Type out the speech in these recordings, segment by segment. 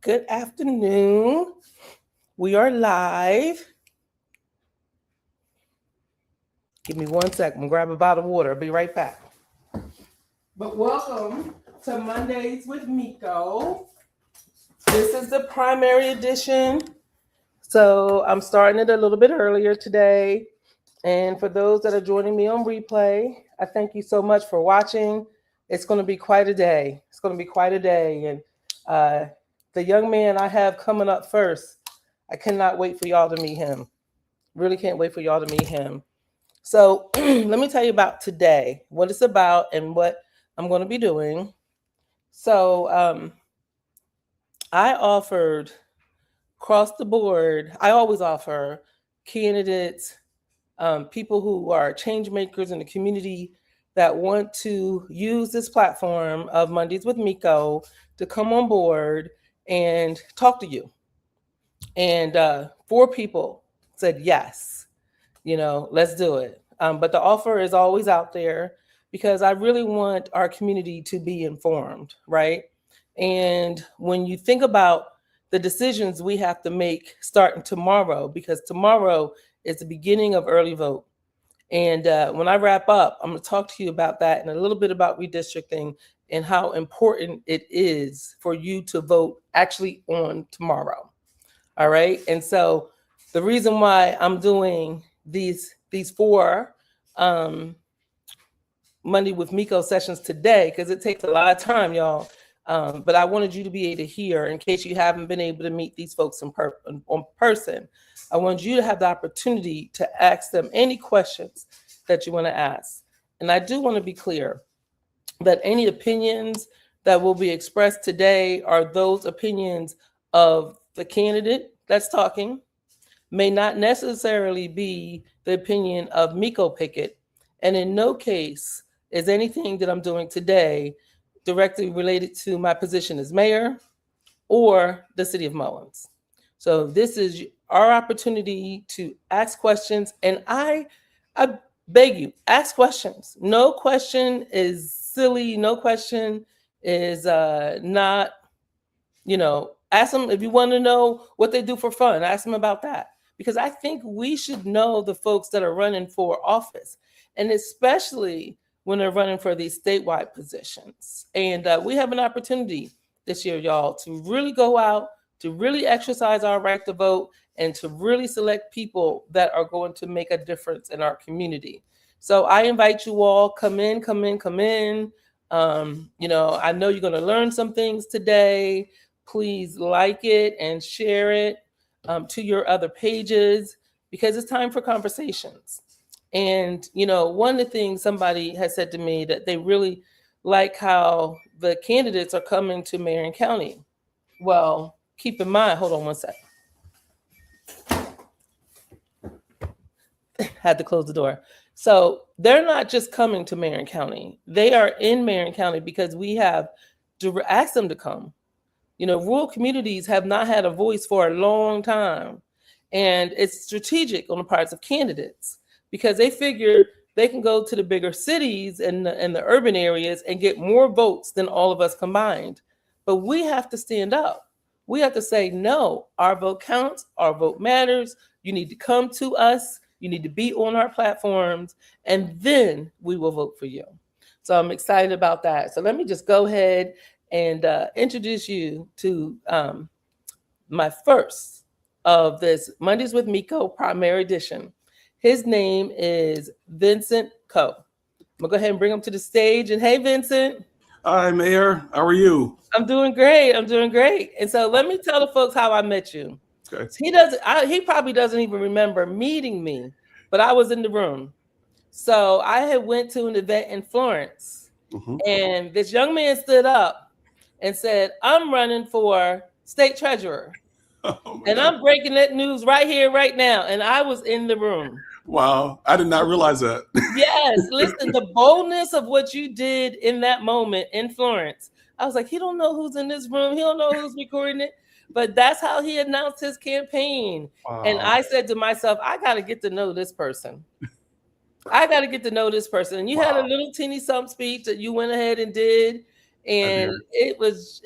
Good afternoon. We are live. Give me 1 second. I'm gonna grab a bottle of water. I'll be right back. But welcome to Mondays with Miko. This is the primary edition. So I'm starting it a little bit earlier today. And for those that are joining me on replay, I thank you so much for watching. It's going to be quite a day. It's going to be quite a day. And the young man I have coming up first, I cannot wait for y'all to meet him. Really can't wait for y'all to meet him. So let me tell you about today, what it's about and what I'm going to be doing. So I offered across the board, I always offer candidates, people who are change makers in the community that want to use this platform of Mondays with Miko to come on board and talk to you. And 4 people said yes, let's do it. But the offer is always out there because I really want our community to be informed, right? And when you think about the decisions we have to make starting tomorrow, because tomorrow is the beginning of early vote. And when I wrap up, I'm going to talk to you about that and a little bit about redistricting and how important it is for you to vote actually on tomorrow. All right. And so the reason why I'm doing these 4 Monday with Miko sessions today, because it takes a lot of time, y'all. But I wanted you to be able to hear, in case you haven't been able to meet these folks on person. I want you to have the opportunity to ask them any questions that you want to ask. And I do want to be clear that any opinions that will be expressed today are those opinions of the candidate that's talking, may not necessarily be the opinion of Miko Pickett. And in no case is anything that I'm doing today directly related to my position as mayor or the city of Mullins. So this is our opportunity to ask questions. And I beg you, ask questions. No question is silly. No question is not, ask them if you want to know what they do for fun. Ask them about that. Because I think we should know the folks that are running for office, and especially when they're running for these statewide positions. And we have an opportunity this year, y'all, to really go out, to really exercise our right to vote, and to really select people that are going to make a difference in our community. So I invite you all, come in. I know you're going to learn some things today. Please like it and share it to your other pages, because it's time for conversations. And, one of the things somebody has said to me that they really like how the candidates are coming to Marion County. Well, keep in mind, hold on 1 second. Had to close the door. So they're not just coming to Marion County. They are in Marion County because we have asked them to come. Rural communities have not had a voice for a long time. And it's strategic on the parts of candidates because they figure they can go to the bigger cities and the urban areas and get more votes than all of us combined. But we have to stand up. We have to say, no, our vote counts, our vote matters. You need to come to us. You need to be on our platforms, and then we will vote for you. So I'm excited about that. So let me just go ahead and introduce you to my first of this Mondays with Miko primary edition. His name is Vincent Coe. I'm gonna go ahead and bring him to the stage. And hey, Vincent. Hi, Mayor. How are you? I'm doing great. And so let me tell the folks how I met you. Okay. He probably doesn't even remember meeting me, but I was in the room. So I had went to an event in Florence, and this young man stood up and said, "I'm running for state treasurer." And I'm breaking that news right here, right now. And I was in the room. Wow. I did not realize that. Yes. Listen, the boldness of what you did in that moment in Florence. I was like, he don't know who's in this room. He don't know who's recording it. But that's how he announced his campaign. Wow. And I said to myself, I got to get to know this person. And you had a little teeny something speech that you went ahead and did. and it was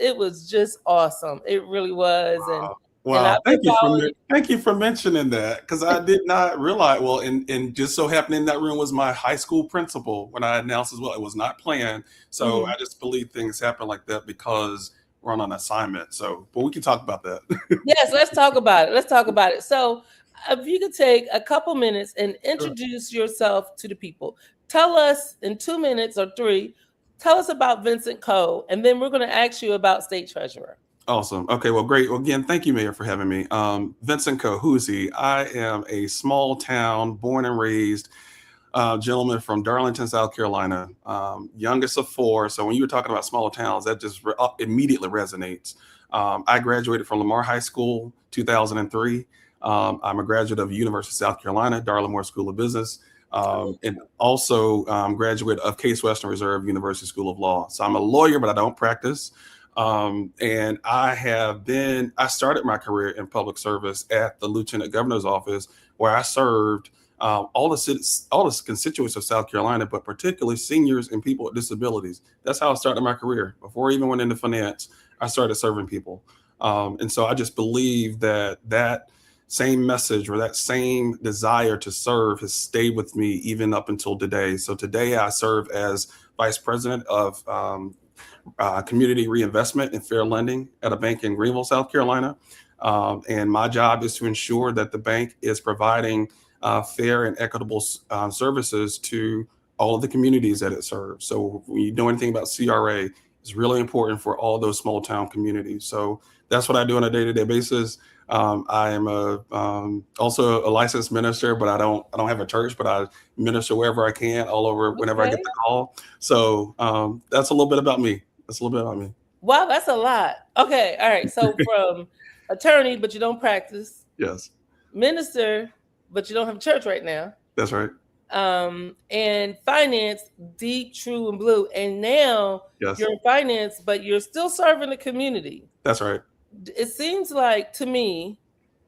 just awesome. It really was, and Wow, I've been following you. thank you for mentioning that because I did not realize. Well, and just so happened in that room was my high school principal when I announced as well. It was not planned, so I just believe things happen like that because we're on an assignment. So, but we can talk about that. Yes, let's talk about it. Let's talk about it. So, if you could take a couple minutes and Sure. introduce yourself to the people, tell us in 2 minutes or 3. Tell us about Vincent Coe, and then we're going to ask you about State Treasurer. Awesome. Okay. Well, great. Well, again, thank you, Mayor, for having me. Vincent Coe, who is he? I am a small town, born and raised gentleman from Darlington, South Carolina, youngest of 4. So when you were talking about smaller towns, that just immediately resonates. I graduated from Lamar High School 2003. I'm a graduate of University of South Carolina, Darla-Moore School of Business, and also graduate of Case Western Reserve University School of Law. So I'm a lawyer, but I don't practice. And I started my career in public service at the Lieutenant Governor's office, where I served all the constituents of South Carolina, but particularly seniors and people with disabilities. That's how I started my career. Before I even went into finance, I started serving people. And so I just believe that same message or that same desire to serve has stayed with me even up until today. So today I serve as Vice President of community reinvestment and fair lending at a bank in Greenville, South Carolina. And my job is to ensure that the bank is providing fair and equitable services to all of the communities that it serves. So when you know anything about CRA, it's really important for all those small town communities. So that's what I do on a day-to-day basis. I am also a licensed minister, but I don't have a church, but I minister wherever I can, all over, whenever I get the call. So that's a little bit about me. Wow, that's a lot. Okay, all right. So from attorney, but you don't practice. Yes. Minister, but you don't have a church right now. That's right. And finance, deep, true, and blue. And now you're in finance, but you're still serving the community. That's right. It seems like to me,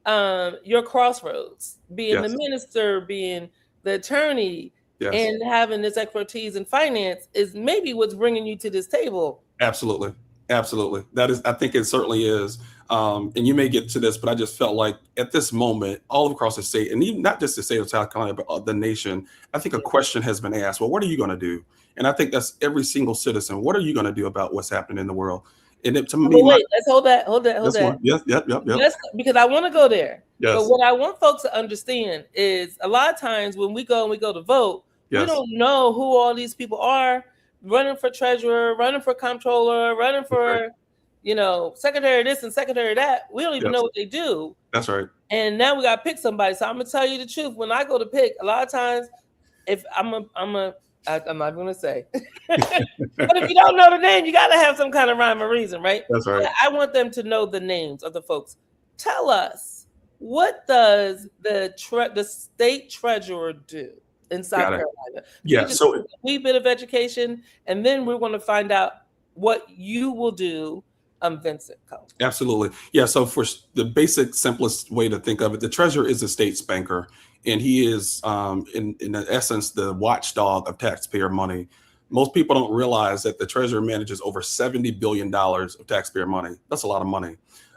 your crossroads, being the minister, being the attorney, and having this expertise in finance is maybe what's bringing you to this table. Absolutely. That is, I think it certainly is. And you may get to this, but I just felt like at this moment, all across the state, and even not just the state of South Carolina, but the nation, I think a question has been asked, well, what are you going to do? And I think that's every single citizen. What are you going to do about what's happening in the world? And it, to me, let's hold that. Yep. Because I want to go there. Yes. But what I want folks to understand is a lot of times when we go to vote, we don't know who all these people are running for treasurer, running for comptroller, running for, secretary this and secretary that. We don't even know what they do. That's right. And now we got to pick somebody. So I'm going to tell you the truth. When I go to pick, a lot of times, if I'm not going to say, but if you don't know the name, you got to have some kind of rhyme or reason, right? That's right. But I want them to know the names of the folks. Tell us, what does the state treasurer do in South Carolina? Yeah. So a wee bit of education, and then we're going to find out what you will do. Vincent Coe. Absolutely. Yeah. So for the basic, simplest way to think of it, the treasurer is a state's banker, and he is, in essence, the watchdog of taxpayer money. Most people don't realize that the treasurer manages over $70 billion of taxpayer money. That's a lot of money.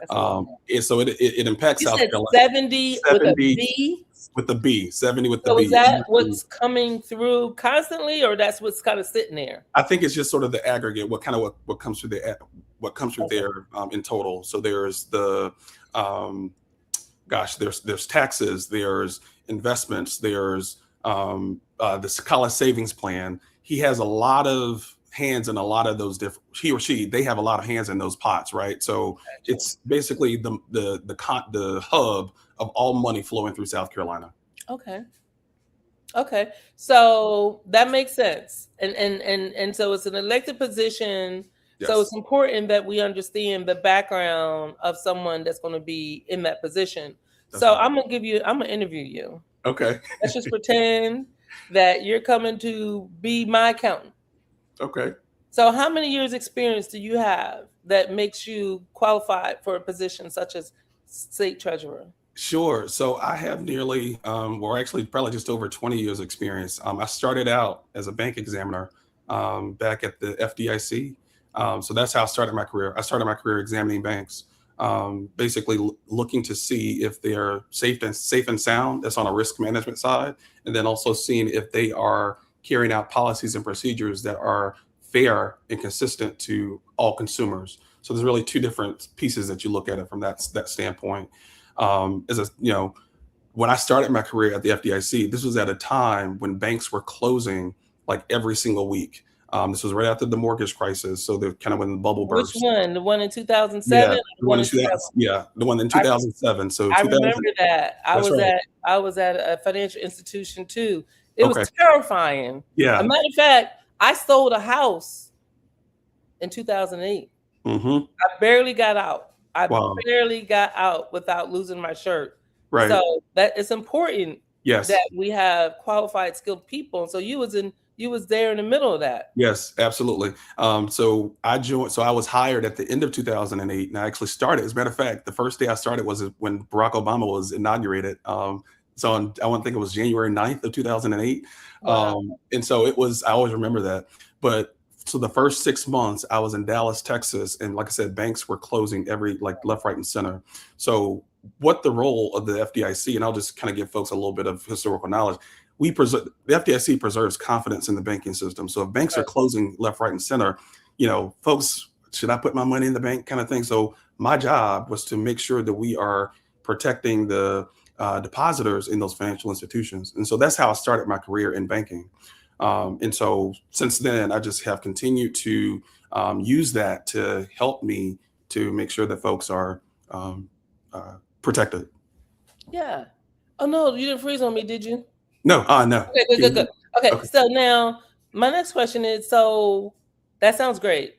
And so it impacts South Carolina. 70 with a B? With the B, 70 with the so B. Is that what's coming through constantly, or that's what's kind of sitting there? I think it's just sort of the aggregate, what comes through there in total. So there's the there's taxes, there's investments, there's this college savings plan. He has a lot of hands in a lot of those they have a lot of hands in those pots, right? So it's basically the hub of all money flowing through South Carolina. Okay. So that makes sense. And so it's an elected position. Yes. So it's important that we understand the background of someone that's going to be in that position. That's right. I'm going to interview you. Okay. Let's just pretend that you're coming to be my accountant. Okay. So how many years experience do you have that makes you qualified for a position such as state treasurer? Sure. So I have nearly, actually probably just over 20 years experience. I started out as a bank examiner back at the FDIC. So that's how I started my career. I started my career examining banks, basically looking to see if they're safe and sound. That's on a risk management side, and then also seeing if they are carrying out policies and procedures that are fair and consistent to all consumers. So there's really two different pieces that you look at it from that standpoint. As a when I started my career at the FDIC, this was at a time when banks were closing like every single week. This was right after the mortgage crisis, so they're kind of when the bubble Which burst. one? The one in 2007 Yeah, or the the one one in in 2000? 2000, yeah, the one in 2007. So I 2000. remember that. That's right. I was at a financial institution too. It was Okay. terrifying. A Yeah. matter of fact, I sold a house in 2008. Mm-hmm. I barely got out. I Wow. barely got out without losing my shirt. Right. So that it's important Yes. that we have qualified, skilled people. And so you was there in the middle of that. Yes, absolutely. So I joined. So I was hired at the end of 2008, and I actually started. As a matter of fact, the first day I started was when Barack Obama was inaugurated. So I want to think it was January 9th of 2008. Wow. And so it was. I always remember that. But so the first 6 months, I was in Dallas, Texas, and like I said, banks were closing every left, right, and center. So what the role of the FDIC, and I'll just kind of give folks a little bit of historical knowledge. The FDIC preserves confidence in the banking system. So if banks are closing left, right, and center, folks, should I put my money in the bank kind of thing? So my job was to make sure that we are protecting the depositors in those financial institutions. And so that's how I started my career in banking. And so since then, I just have continued to use that to help me to make sure that folks are protected. Yeah. Oh no, you didn't freeze on me, did you? No, no. Okay, good. Okay, so now my next question is, so that sounds great.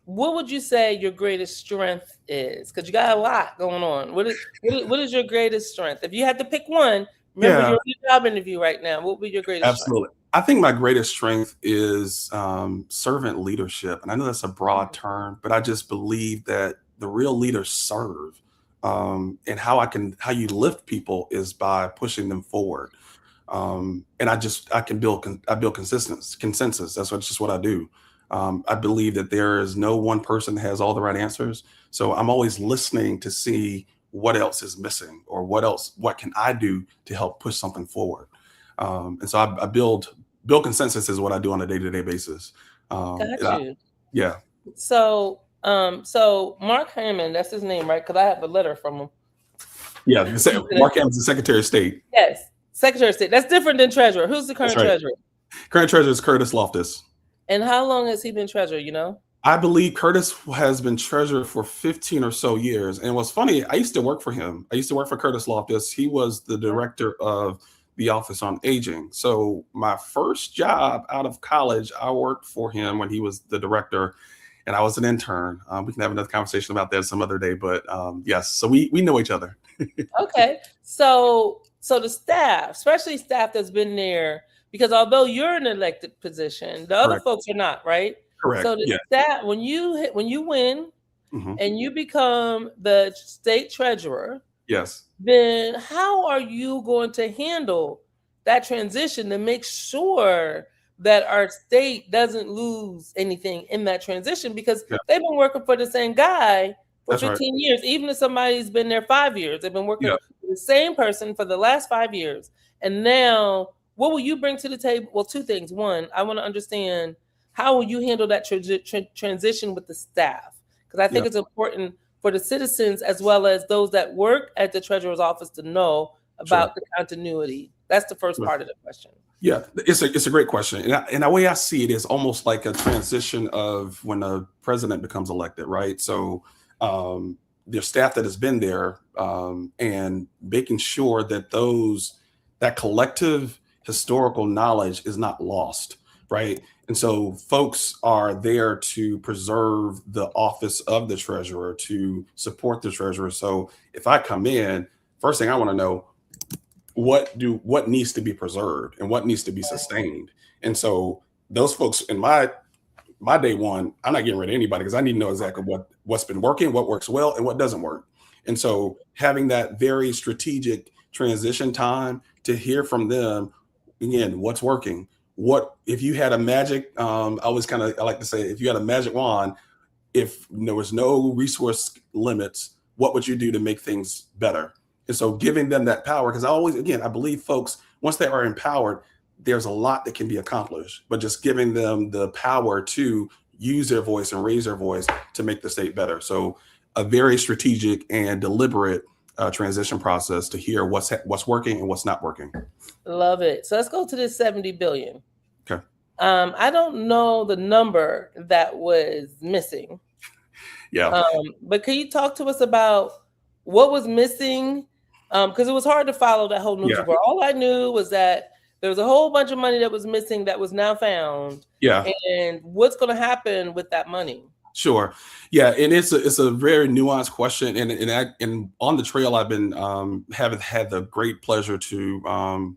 What would you say your greatest strength is? Because you got a lot going on. What is your greatest strength? If you had to pick one, remember you're in a job interview right now. What would be your greatest Absolutely. I think my greatest strength is servant leadership. And I know that's a broad term, but I just believe that the real leaders serve. And how you lift people is by pushing them forward. And I build consensus. That's just what I do. I believe that there is no one person that has all the right answers. So I'm always listening to see what else is missing or what can I do to help push something forward. And so I build consensus is what I do on a day-to-day basis. Got you. Yeah. So Mark Hammond, that's his name, right? Because I have a letter from him. Yeah, Mark Hammond is the Secretary of State. Yes, Secretary of State. That's different than Treasurer. Who's the current treasurer? Current treasurer is Curtis Loftus. And how long has he been treasurer, I believe Curtis has been treasurer for 15 or so years. And what's funny, I used to work for him. I used to work for Curtis Loftus. He was the director of the Office on Aging. So my first job out of college, I worked for him when he was the director, and I was an intern. We can have another conversation about that some other day, but yes, so we know each other. Okay. So the staff, especially staff that's been there, because although you're in an elected position, the other folks are not, right? Correct. So the staff, when you win and you become the state treasurer, yes, then how are you going to handle that transition to make sure that our state doesn't lose anything in that transition? Because they've been working for the same guy for 15 years. Even if somebody's been there 5 years, they've been working for the same person for the last 5 years. And now, what will you bring to the table? Well, two things. One, I want to understand, how will you handle that transition with the staff? Because I think it's important for the citizens as well as those that work at the treasurer's office to know about the continuity. That's the first part of the question. Yeah, it's a great question. And the way I see it is almost like a transition of when a president becomes elected, right? So there's staff that has been there and making sure that that collective historical knowledge is not lost, right? And so folks are there to preserve the office of the treasurer, to support the treasurer. So if I come in, first thing I want to know, what needs to be preserved and what needs to be sustained. And so those folks in my day one, I'm not getting rid of anybody because I need to know exactly what's been working, what works well, and what doesn't work. And so having that very strategic transition time to hear from them, again, what's working, what if you had a magic, I like to say, if you had a magic wand, if there was no resource limits, what would you do to make things better? And so giving them that power, because I believe folks, once they are empowered, there's a lot that can be accomplished, but just giving them the power to use their voice and raise their voice to make the state better. So a very strategic and deliberate transition process to hear what's working and what's not working. Love it. So let's go to this 70 billion. Okay. I don't know the number that was missing. Yeah. But can you talk to us about what was missing? Because it was hard to follow that whole news report. All I knew was that there was a whole bunch of money that was missing that was now found. Yeah. And what's going to happen with that money? Sure. Yeah, and it's a very nuanced question, and on the trail, I've been have had the great pleasure to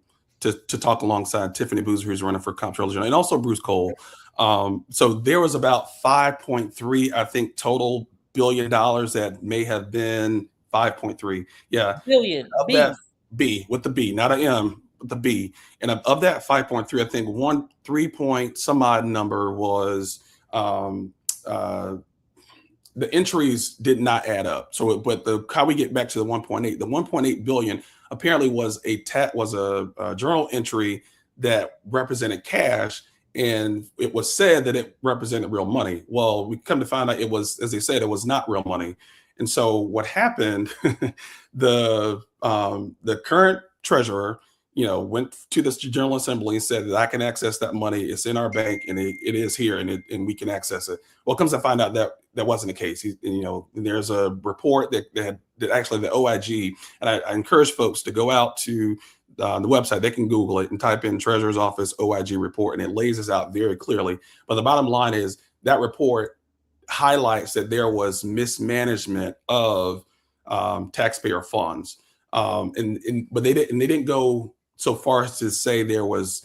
talk alongside Tiffany Boozer, who's running for comptroller general, and also Bruce Cole. So there was about 5.3, I think, total $billion that may have been 5.3. Yeah, billion. Of that B with the B, not an M, but the B. And of that 5.3, I think 3 point some odd number was. The entries did not add up. So, but how we get back to the 1.8, the 1.8 billion apparently was a journal entry that represented cash, and it was said that it represented real money. Well, we come to find out it was, as they said, it was not real money. And so what happened? the current treasurer, went to this General Assembly and said that I can access that money. It's in our bank, and it is here, and we can access it. Well, it comes to find out that wasn't the case. There's a report that actually the OIG, and I encourage folks to go out to the website. They can Google it and type in Treasurer's Office OIG report, and it lays this out very clearly. But the bottom line is that report highlights that there was mismanagement of taxpayer funds, but they didn't go so far as to say there was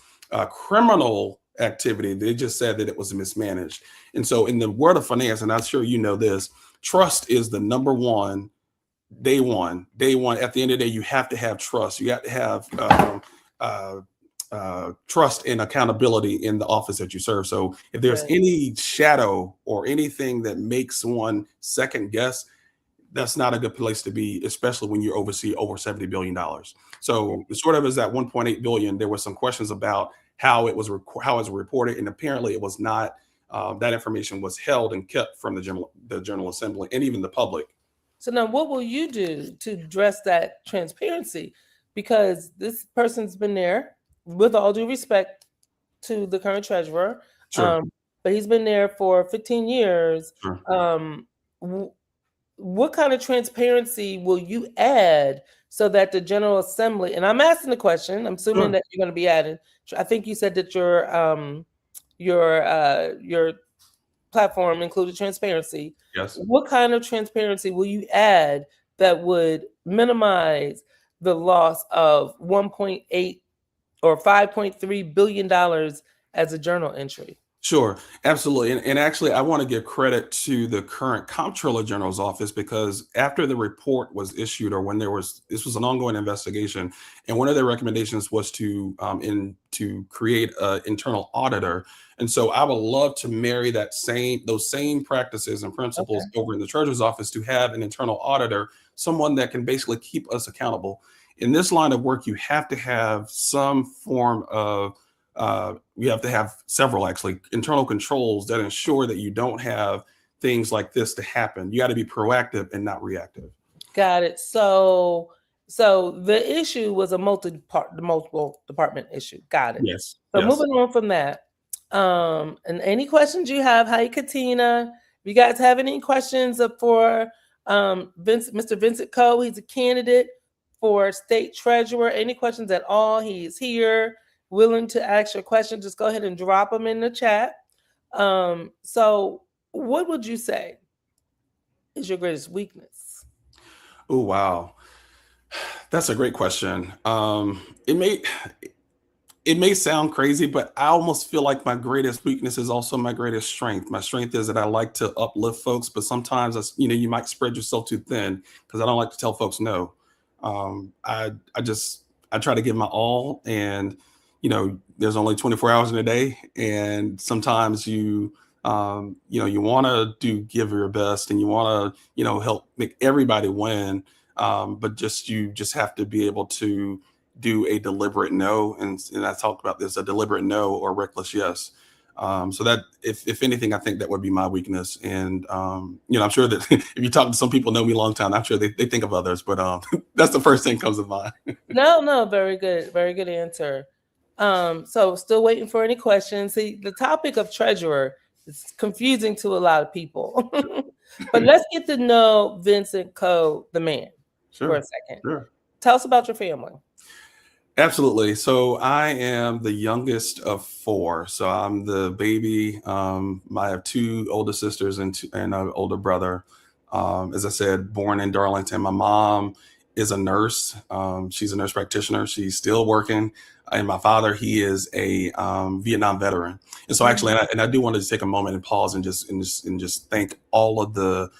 criminal activity. They just said that it was mismanaged. And so in the world of finance, and I'm sure you know this, trust is the number one, day one. At the end of the day, you have to have trust. You have to have trust and accountability in the office that you serve. So if there's any shadow or anything that makes one second guess, that's not a good place to be, especially when you oversee over $70 billion. So sort of as that 1.8 billion, there were some questions about how it was reported, and apparently it was not. That information was held and kept from the General Assembly and even the public. So now, what will you do to address that transparency? Because this person's been there, with all due respect to the current treasurer, Sure. but he's been there for 15 years. Sure. What kind of transparency will you add so that the General Assembly, and I'm asking the question, I'm assuming that you're going to be adding, I think you said that your platform included transparency. Yes. What kind of transparency will you add that would minimize the loss of 1.8 or $5.3 billion as a journal entry? Sure, absolutely. And actually, I want to give credit to the current Comptroller General's office, because after the report was issued, or when this was an ongoing investigation, and one of their recommendations was to create an internal auditor. And so I would love to marry those same practices and principles over in the Treasurer's office, to have an internal auditor, someone that can basically keep us accountable. In this line of work, you have to have some form of you have to have several actually internal controls that ensure that you don't have things like this to happen. You got to be proactive and not reactive. Got it. So the issue was a multiple department issue. Got it. Yes. So moving on from that, and any questions you have, hi Katina. If you guys have any questions for Mr. Vincent Coe, he's a candidate for state treasurer. Any questions at all? He's here, willing to ask your question. Just go ahead and drop them in the chat. So what would you say is your greatest weakness? Oh, wow. That's a great question. It may sound crazy, but I almost feel like my greatest weakness is also my greatest strength. My strength is that I like to uplift folks, but sometimes you might spread yourself too thin, because I don't like to tell folks no. I try to give my all, and there's only 24 hours in a day, and sometimes you want to give your best, and you want to, help make everybody win. But you just have to be able to do a deliberate no. And I talked about this, a deliberate no or reckless yes. So that if anything, I think that would be my weakness. And, I'm sure that if you talk to some people know me a long time, I'm sure they think of others, but that's the first thing comes to mind. No, very good answer. So still waiting for any questions. See, the topic of treasurer is confusing to a lot of people. But let's get to know Vincent Coe, the man, for a second. Sure. Tell us about your family. Absolutely. So I am the youngest of four. So I'm the baby. I have two older sisters and an older brother. As I said, born in Darlington. My mom is a nurse. She's a nurse practitioner. She's still working. And my father, he is a Vietnam veteran. And so actually, and I do want to take a moment and pause and just thank all of the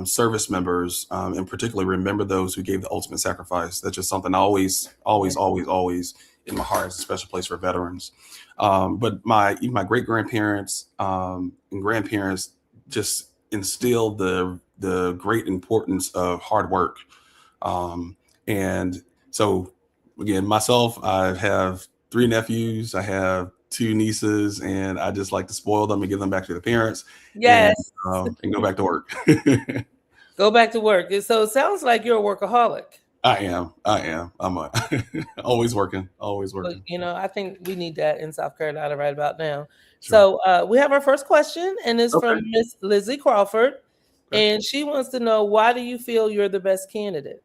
service members, and particularly remember those who gave the ultimate sacrifice. That's just something I always in my heart is a special place for veterans. But my great grandparents and grandparents just instilled the great importance of hard work. And so again, myself, I have three nephews, I have two nieces, and I just like to spoil them and give them back to their parents. Yes. And go back to work. Go back to work. So it sounds like you're a workaholic. I am. I'm always working. But, I think we need that in South Carolina right about now. Sure. So we have our first question, and it's from Miss Lizzie Crawford. And she wants to know, why do you feel you're the best candidate?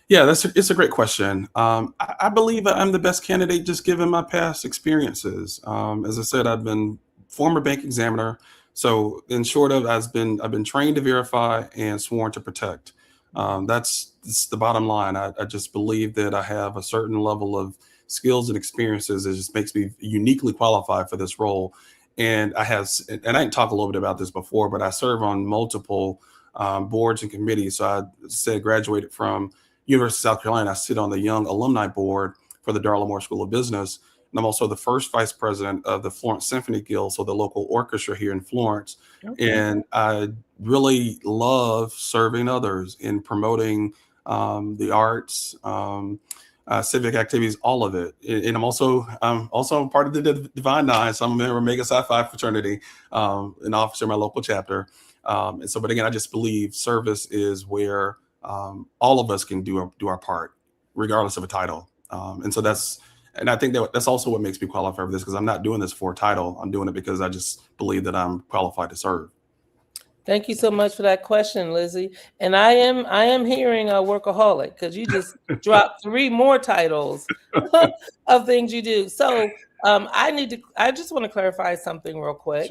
Yeah, it's a great question. I believe I'm the best candidate just given my past experiences. As I said, I've been former bank examiner. So in short of, I've been trained to verify and sworn to protect. That's the bottom line. I just believe that I have a certain level of skills and experiences that just makes me uniquely qualified for this role. And I didn't talk a little bit about this before, but I serve on multiple boards and committees. So I graduated from University of South Carolina. I sit on the Young Alumni Board for the Darla Moore School of Business. And I'm also the first vice president of the Florence Symphony Guild, so the local orchestra here in Florence. Okay. And I really love serving others in promoting the arts, civic activities, all of it. And I'm also part of the Divine Nine. So I'm a member of Omega Psi Phi fraternity, an officer in my local chapter. But again, I just believe service is where all of us can do our part, regardless of a title. And I think that's also what makes me qualified for this, because I'm not doing this for a title. I'm doing it because I just believe that I'm qualified to serve. Thank you so much for that question, Lizzie. And I am hearing a workaholic, because you just dropped 3 more titles of things you do. So I just want to clarify something real quick.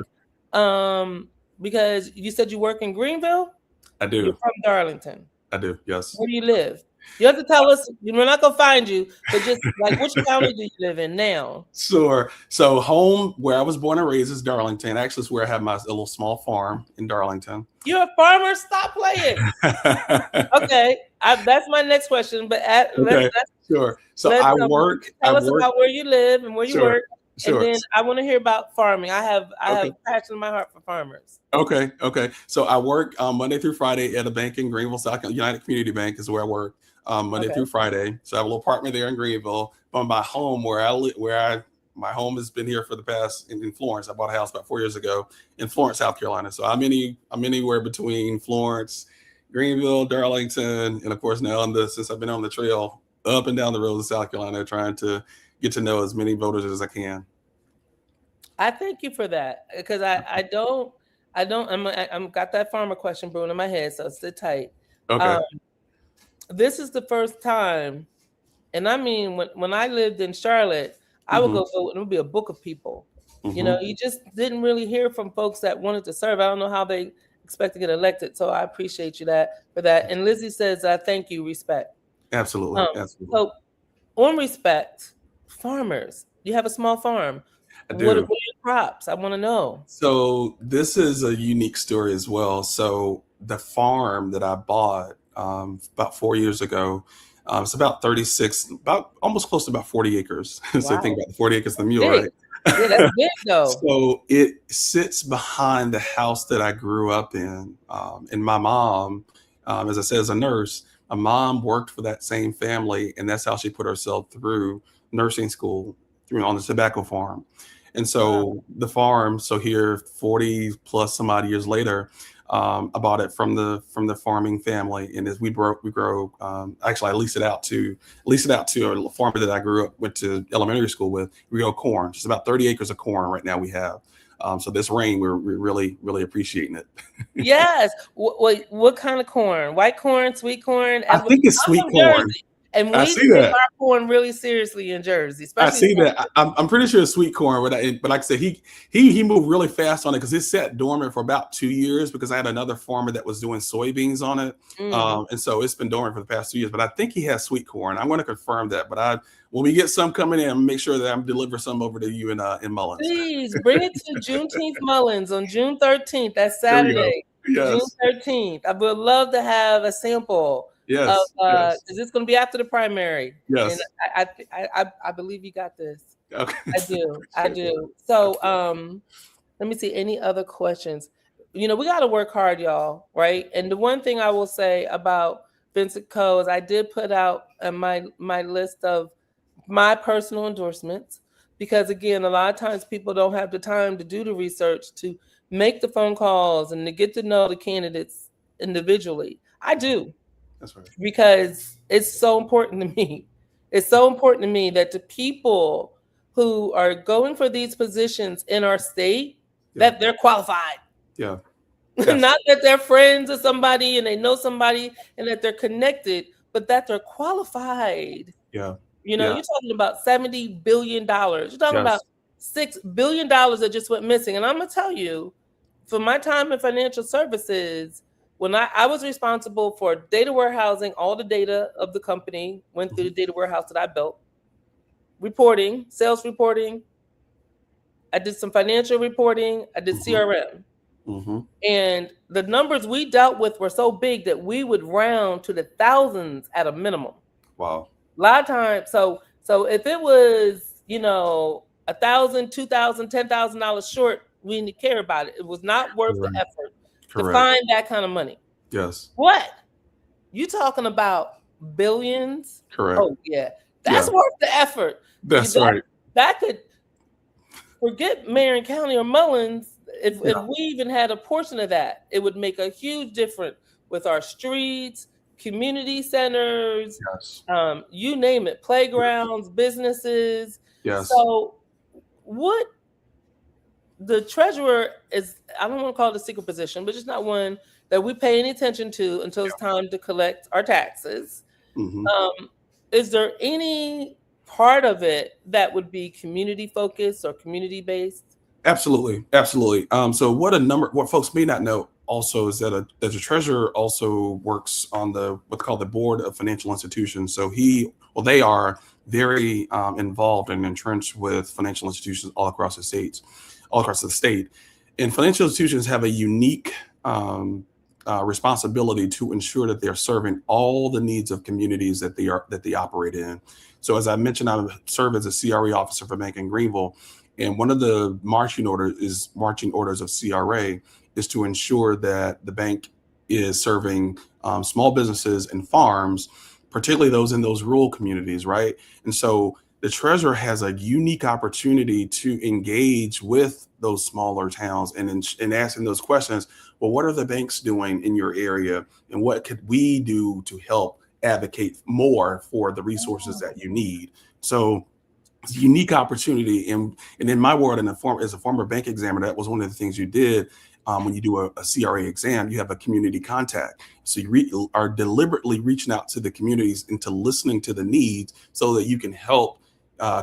Sure. Because you said you work in Greenville? I do. You're from Darlington. I do, yes. Where do you live? You have to tell us. We're not gonna find you, but just like, which county do you live in now? Sure. So home where I was born and raised is Darlington. Actually, it's where I have my little small farm in Darlington. You're a farmer? Stop playing. Okay, that's my next question. But sure. So I work. Tell us about where you live and where you work. Sure. And then I want to hear about farming. I have passion in my heart for farmers. Okay. So I work Monday through Friday at a bank in Greenville, South Carolina. United Community Bank is where I work Monday through Friday. So I have a little apartment there in Greenville. But my home, my home has been here for the past in Florence. I bought a house about 4 years ago in Florence, South Carolina. So I'm anywhere between Florence, Greenville, Darlington, and of course now since I've been on the trail up and down the roads of South Carolina, trying to get to know as many voters as I can. I thank you for that, because I'm got that farmer question brewing in my head, so sit tight. Okay. This is the first time, and I mean, when I lived in Charlotte, I would go vote, and it would be a book of people. You just didn't really hear from folks that wanted to serve. I don't know how they expect to get elected, so I appreciate you for that. And Lizzie says, thank you, respect. Absolutely. So on respect, farmers, you have a small farm. I do. What are your crops? I want to know. So this is a unique story as well. So the farm that I bought about 4 years ago, It's about 36, about almost close to about 40 acres. So think Wow. about the 40 acres of the mule, Big. right? Yeah, that's big though. So it sits behind the house that I grew up in. And my mom, as I said, is a nurse. My mom worked for that same family, and that's how she put herself through nursing school through on the tobacco farm. And Wow. so the farm, so here 40 plus some odd years later, I bought it from the farming family, and as we grow. Actually, I leased it out to a farmer that I went to elementary school with. We grow corn, just about 30 acres of corn right now we have. So this rain, we're really really appreciating it. Yes. What kind of corn? White corn, sweet corn? I think it's I'm sweet from corn. Jersey, and I we see take that. our corn really seriously in Jersey, I especially see southern. that. I'm pretty sure it's sweet corn, but like I said, he moved really fast on it because it sat dormant for about 2 years because I had another farmer that was doing soybeans on it, Mm. and so it's been dormant for the past 2 years. But I think he has sweet corn. I'm going to confirm that. But when we get some coming in, I'll make sure that I'm deliver some over to you in Mullins. Please bring it to Juneteenth Mullins on June 13th. That's There we go. Saturday, June Yes. 13th. I would love to have a sample of Yes. Yes. because it's going to be after the primary, and Yes. I believe you got this. Okay. I do. I do. So, let me see any other questions. You know, we got to work hard, y'all, right? And the one thing I will say about Vincent Coe is I did put out my list of my personal endorsements because again, a lot of times people don't have the time to do the research to make the phone calls and to get to know the candidates individually. I do That's right. because it's so important to me. It's so important to me that the people who are going for these positions in our state Yeah. that they're qualified. Yeah. Yes. Not that they're friends of somebody and they know somebody and that they're connected, but that they're qualified. Yeah. You know, Yeah. you're talking about $70 billion. You're talking about Yes. $6 billion that just went missing. And I'm going to tell you, for my time in financial services, when I was responsible for data warehousing, all the data of the company went through the data warehouse that I built, reporting, sales reporting. I did some financial reporting. I did CRM. Mm-hmm. And the numbers we dealt with were so big that we would round to the thousands at a minimum. Wow. A lot of times, so if it was, you know, $1,000, $2,000, $10,000 short, we didn't care about it. It was not worth the effort to Correct. find that kind of money. Yes. What? You talking about billions? Correct. Oh yeah, that's worth the effort. That's right. That could forget Marion County or Mullins. If we even had a portion of that, it would make a huge difference with our streets, community centers, Yes. You name it, playgrounds, businesses. Yes. So what the treasurer is, I don't want to call it a secret position, but it's not one that we pay any attention to until it's time to collect our taxes. Mm-hmm. Is there any part of it that would be community focused or community based? Absolutely. Absolutely. So what folks may not know also is that the treasurer also works on what's called the board of financial institutions. So they are very involved and entrenched with financial institutions all across the state. And financial institutions have a unique responsibility to ensure that they're serving all the needs of communities that they operate in. So as I mentioned, I serve as a CRE officer for Bank in Greenville. And one of the marching orders of CRA is to ensure that the bank is serving small businesses and farms, particularly those in those rural communities, right? And so the treasurer has a unique opportunity to engage with those smaller towns and asking those questions. Well, what are the banks doing in your area? And what could we do to help advocate more for the resources that you need? So it's a unique opportunity. And in my world, as a former bank examiner, that was one of the things you did when you do a CRA exam. You have a community contact. So you are deliberately reaching out to the communities and to listening to the needs so that you can help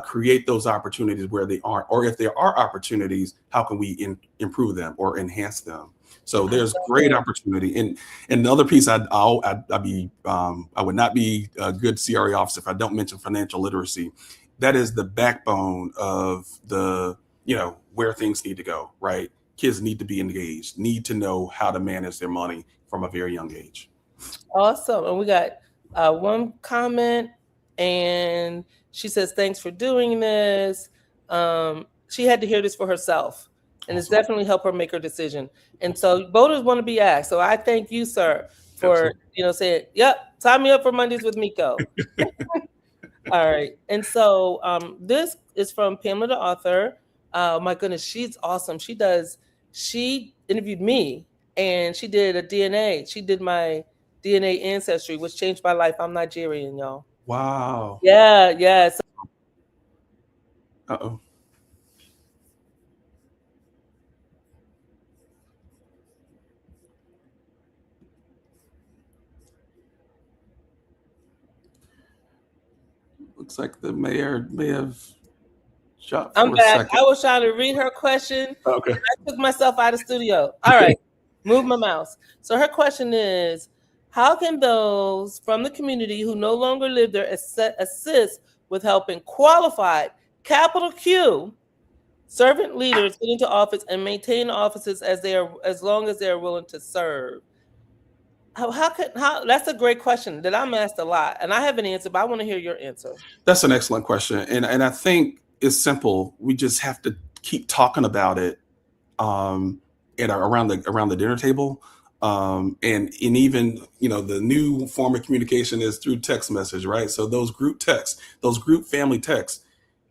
create those opportunities where they aren't. Or if there are opportunities, how can we improve them or enhance them? So there's great opportunity. And another piece, I would not be a good CRA officer if I don't mention financial literacy. That is the backbone of where things need to go, right? Kids need to be engaged, need to know how to manage their money from a very young age. Awesome. And we got one comment, and she says, "Thanks for doing this." She had to hear this for herself, and it's Awesome. definitely helped her make her decision. And so voters want to be asked. So I thank you, sir, for Absolutely. saying, "Yep, sign me up for Mondays with Miko." All right. And so this is from Pamela, the author. My goodness, she's awesome. She interviewed me, and she did a DNA. She did my DNA ancestry, which changed my life. I'm Nigerian, y'all. Wow. Yeah, yeah. So Uh-oh. Looks like the mayor may have shot I'm for a back. second. I was trying to read her question. Okay. I took myself out of studio. All right. Move my mouse. So her question is, how can those from the community who no longer live there assist with helping qualified, capital Q, servant leaders get into office and maintain offices as long as they are willing to serve? How that's a great question that I'm asked a lot, and I have an answer, but I want to hear your answer. That's an excellent question. And I think it's simple. We just have to keep talking about it around the dinner table. And even the new form of communication is through text message, right? So those group texts, those group family texts,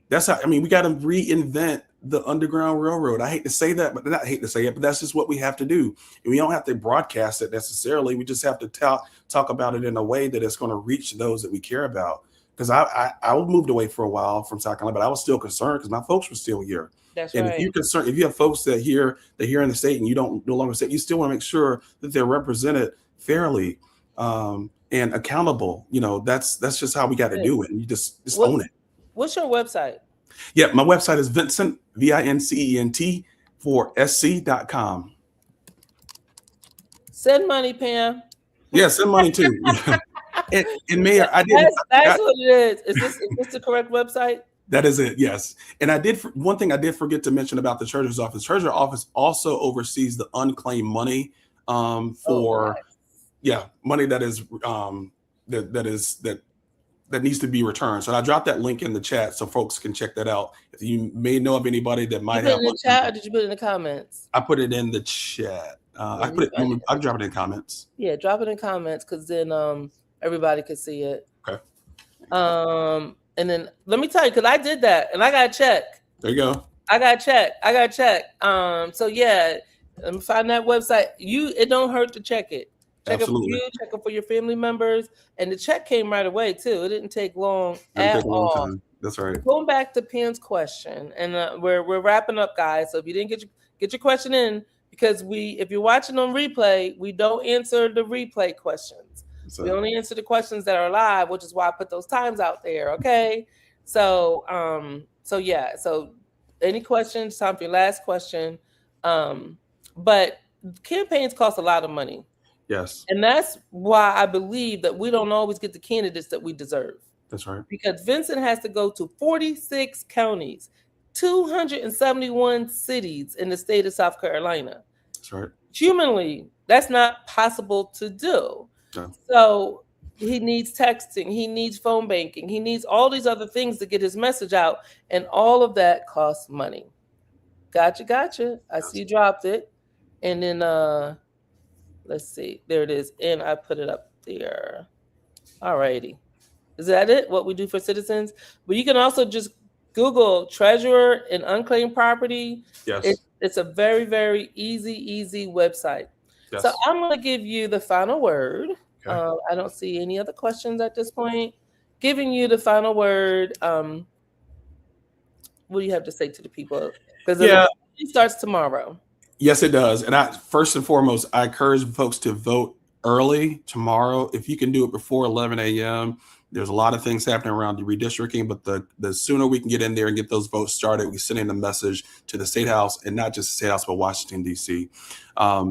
that's how, I mean, we got to reinvent the Underground Railroad. I hate to say that, but not hate to say it, but that's just what we have to do. And we don't have to broadcast it necessarily. We just have to talk about it in a way that it's going to reach those that we care about. Because I moved away for a while from South Carolina, but I was still concerned because my folks were still here. That's And right. if you're concerned, if you have folks that here in the state and you don't no longer say, you still want to make sure that they're represented fairly and accountable. That's just how we got to do it. And you just own it. What's your website? Yeah, my website is Vincent, Vincent, for sc.com. Send money, Pam. Yeah, send money too. and Mayor, That's what it is. Is this the correct website? That is it, yes. And one thing I did forget to mention about the treasurer's office. Treasurer's office also oversees the unclaimed money for money that is that needs to be returned. So I dropped that link in the chat so folks can check that out. If you may know of anybody that might have. You put it in the chat, or did you put it in the comments? I put it in the chat. I'll drop it in comments. Yeah, drop it in comments because then everybody can see it. Okay. And then let me tell you, because I did that and I got to check. There you go. I got to check. So yeah, let me find that website. It don't hurt to check it. Check Absolutely. it for you, check it for your family members. And the check came right away too. It didn't take long at all. That's right. Going back to Pam's question, and we're wrapping up, guys. So if you didn't get your question in, because if you're watching on replay, we don't answer the replay questions. We only answer the questions that are live, which is why I put those times out there. Okay. So yeah. So any questions? Time for your last question. But campaigns cost a lot of money. Yes. And that's why I believe that we don't always get the candidates that we deserve. That's right. Because Vincent has to go to 46 counties, 271 cities in the state of South Carolina. That's right. Humanly, that's not possible to do. No. So he needs texting, he needs phone banking, he needs all these other things to get his message out, and all of that costs money. Gotcha. I see you dropped it. And then let's see, there it is. And I put it up there. All righty. Is that it? What we do for citizens? But you can also just Google treasurer and unclaimed property. Yes. It's a very, very easy website. Yes. So I'm going to give you the final word. Okay. I don't see any other questions at this point. Giving you the final word. What do you have to say to the people? Because it starts tomorrow. Yes, it does. And first and foremost, I encourage folks to vote early tomorrow. If you can do it before 11 a.m., there's a lot of things happening around the redistricting, but the sooner we can get in there and get those votes started, we send in a message to the State House, and not just the State House, but Washington, D.C. I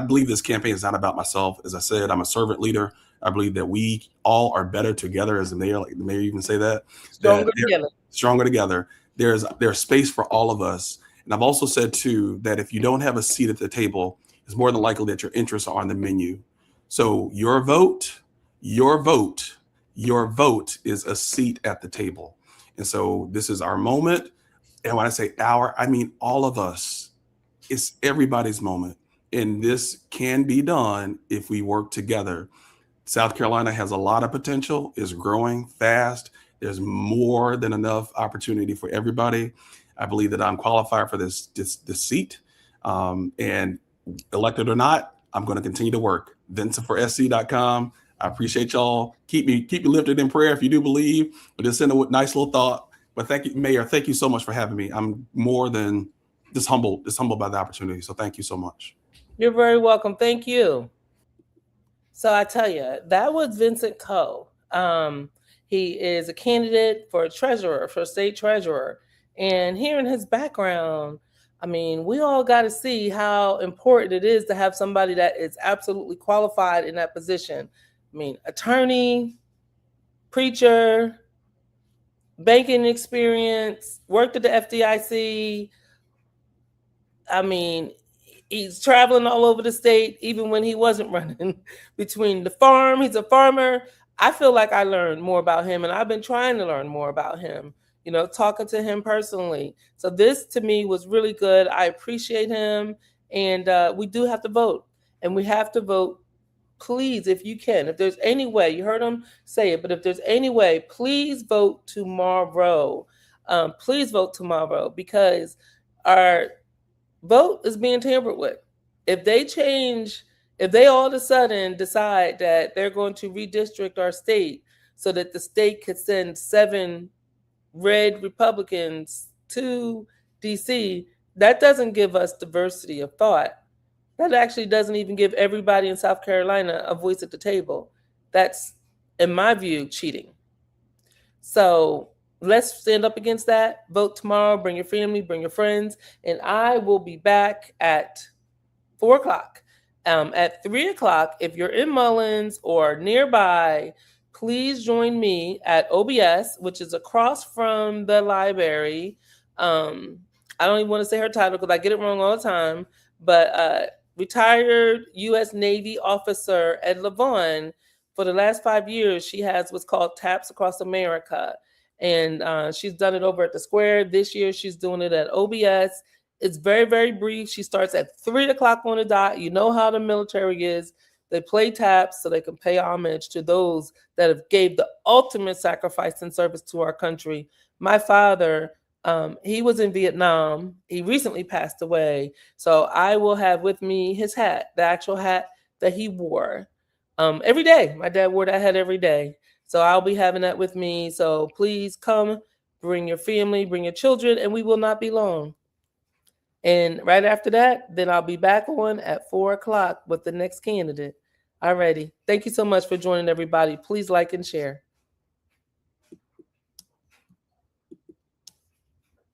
believe this campaign is not about myself. As I said, I'm a servant leader. I believe that we all are better together, as the mayor, like the mayor even say that. Stronger together. There's space for all of us. And I've also said, too, that if you don't have a seat at the table, it's more than likely that your interests are on the menu. So your vote, Your vote is a seat at the table. And so this is our moment. And when I say our, I mean all of us. It's everybody's moment. And this can be done if we work together. South Carolina has a lot of potential, is growing fast. There's more than enough opportunity for everybody. I believe that I'm qualified for this seat. And elected or not, I'm going to continue to work. VincentForSC.com. I appreciate y'all. Keep me lifted in prayer if you do believe. But just send a nice little thought. But thank you, Mayor. Thank you so much for having me. I'm more than just humbled by the opportunity. So thank you so much. You're very welcome. Thank you. So I tell you, that was Vincent Coe. He is a candidate for state treasurer. And hearing his background, I mean, we all got to see how important it is to have somebody that is absolutely qualified in that position. I mean, attorney, preacher, banking experience, worked at the FDIC. I mean, he's traveling all over the state, even when he wasn't running. Between the farm, he's a farmer. I feel like I learned more about him, and I've been trying to learn more about him, talking to him personally. So this to me was really good. I appreciate him. And we do have to vote. And we have to vote, please, if you can. If there's any way, you heard him say it, but if there's any way, please vote tomorrow. Please vote tomorrow, because our vote is being tampered with. If they all of a sudden decide that they're going to redistrict our state so that the state could send 7 red Republicans to DC, that doesn't give us diversity of thought. That actually doesn't even give everybody in South Carolina a voice at the table. That's, in my view, cheating. So let's stand up against that. Vote tomorrow. Bring your family, bring your friends. And I will be back at 4 o'clock. At 3 o'clock, if you're in Mullins or nearby, please join me at OBS, which is across from the library. I don't even want to say her title because I get it wrong all the time. But retired U.S. Navy officer Ed Levon, for the last 5 years, she has what's called Taps Across America. And she's done it over at the Square. This year, she's doing it at OBS. It's very, very brief. She starts at 3 o'clock on the dot. You know how the military is. They play taps so they can pay homage to those that have gave the ultimate sacrifice and service to our country. My father, he was in Vietnam. He recently passed away. So I will have with me his hat, the actual hat that he wore every day. My dad wore that hat every day. So I'll be having that with me. So please come, bring your family, bring your children, and we will not be long. And right after that, then I'll be back on at 4 o'clock with the next candidate. Alrighty. Thank you so much for joining, everybody. Please like and share.